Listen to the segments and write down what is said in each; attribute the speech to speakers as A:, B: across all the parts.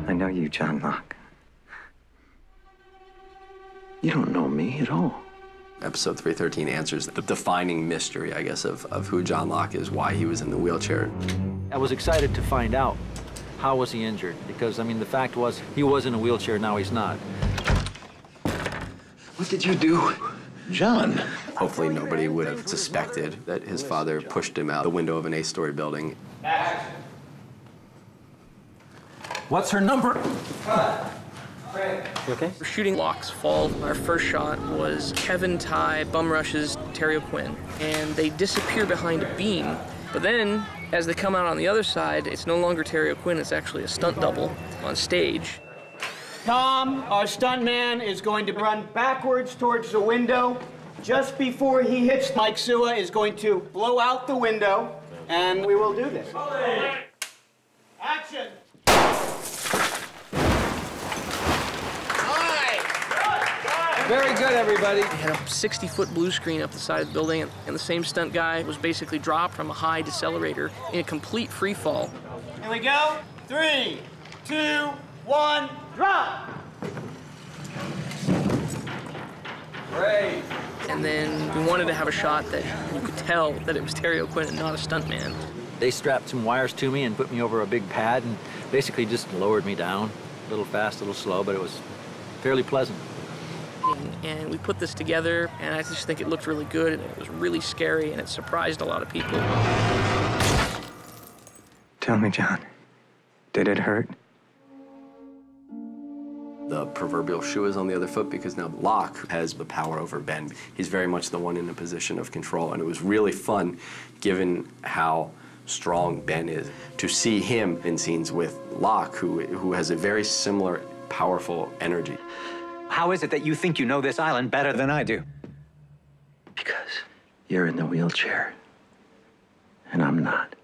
A: I know you, John Locke. You don't know me at all.
B: Episode 313 answers the defining mystery, I guess, of who John Locke is, why he was in the wheelchair.
C: I was excited to find out how was he injured, because, I mean, the fact was he was in a wheelchair, now he's not.
A: What did you do? John.
B: Hopefully nobody would have suspected that his father pushed him out the window of an 8-story building.
C: What's her number?
D: You okay?
E: We're shooting Locke's fall. Our first shot was Kevin Ty bum rushes Terry O'Quinn, and they disappear behind a beam. But then, as they come out on the other side, it's no longer Terry O'Quinn, it's actually a stunt double on stage.
F: Tom, our stuntman, is going to run backwards towards the window. Just before he hits, Mike Sua is going to blow out the window, and we will do this. Action!
C: Very good, everybody.
E: We had a 60-foot blue screen up the side of the building, and the same stunt guy was basically dropped from a high decelerator in a complete free fall.
F: Here we go. 3, 2, 1, drop!
C: Great.
E: And then we wanted to have a shot that you could tell that it was Terry O'Quinn and not a stuntman.
C: They strapped some wires to me and put me over a big pad and basically just lowered me down. A little fast, a little slow, but it was fairly pleasant.
E: And we put this together, and I just think it looked really good, and it was really scary, and it surprised a lot of people.
A: Tell me, John, did it hurt?
B: The proverbial shoe is on the other foot because now Locke has the power over Ben. He's very much the one in a position of control, and it was really fun, given how strong Ben is, to see him in scenes with Locke, who has a very similar, powerful energy.
G: How is it that you think you know this island better than I do?
A: Because you're in the wheelchair, and I'm not.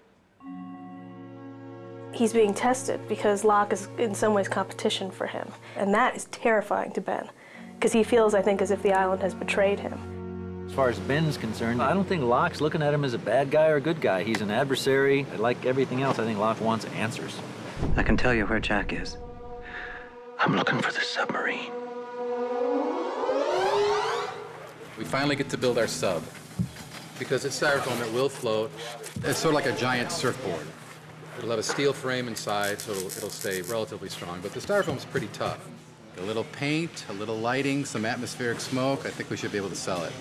H: He's being tested because Locke is in some ways competition for him. And that is terrifying to Ben, because he feels, I think, as if the island has betrayed him.
C: As far as Ben's concerned, I don't think Locke's looking at him as a bad guy or a good guy. He's an adversary. Like everything else, I think Locke wants answers.
A: I can tell you where Jack is. I'm looking for the submarine.
I: We finally get to build our sub. Because it's styrofoam, it will float. It's sort of like a giant surfboard. It'll have a steel frame inside, so it'll stay relatively strong, but the styrofoam's pretty tough. A little paint, a little lighting, some atmospheric smoke, I think we should be able to sell it.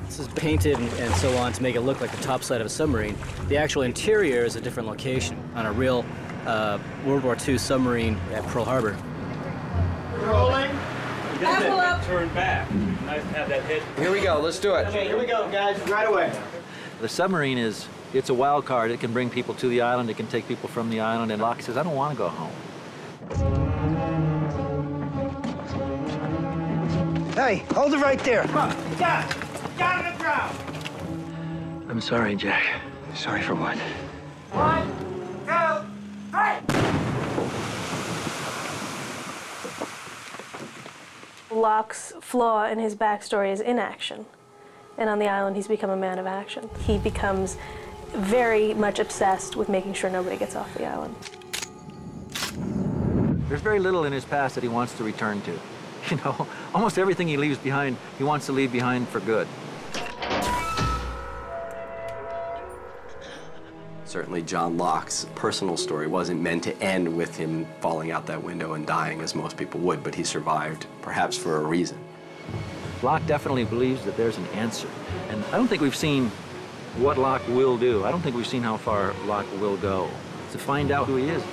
D: This is painted and so on to make it look like the top side of a submarine. The actual interior is a different location on a real World War II submarine at Pearl Harbor.
F: Rolling.
J: Turn back. Nice to have that hit.
C: Here we go, let's do it.
F: Okay, here we go, guys, right away.
C: The submarine it's a wild card. It can bring people to the island, it can take people from the island, and Locke says, I don't want to go home.
G: Hey, hold it right there.
F: Come on, down on the ground.
A: I'm sorry, Jack. Sorry for what?
F: 1, 2, 3.
H: Locke's flaw in his backstory is inaction. And on the island, he's become a man of action. He becomes very much obsessed with making sure nobody gets off the island.
C: There's very little in his past that he wants to return to. You know, almost everything he leaves behind, he wants to leave behind for good.
B: Certainly John Locke's personal story wasn't meant to end with him falling out that window and dying, as most people would, but he survived, perhaps for a reason.
C: Locke definitely believes that there's an answer. And I don't think we've seen what Locke will do. I don't think we've seen how far Locke will go to find out who he is.